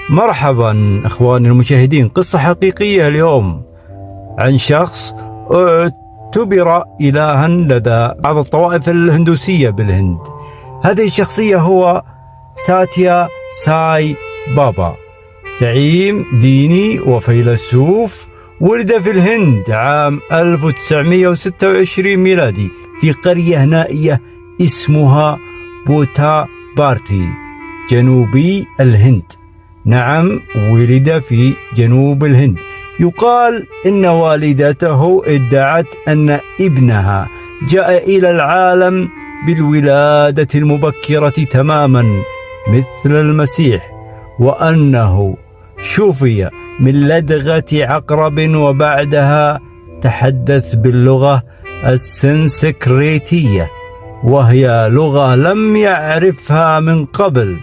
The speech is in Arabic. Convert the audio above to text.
مرحبا اخواني المشاهدين، قصة حقيقية اليوم عن شخص اعتبر إلها لدى بعض الطوائف الهندوسية بالهند. هذه الشخصية هو ساتيا ساي بابا، زعيم ديني وفيلسوف. ولد في الهند عام 1926 ميلادي في قرية نائية اسمها بوتا بارتي جنوبي الهند. نعم، ولد في جنوب الهند. يقال إن والدته ادعت أن ابنها جاء إلى العالم بالولادة المبكرة تماما مثل المسيح، وأنه شفي من لدغة عقرب وبعدها تحدث باللغة السنسكريتية، وهي لغة لم يعرفها من قبل.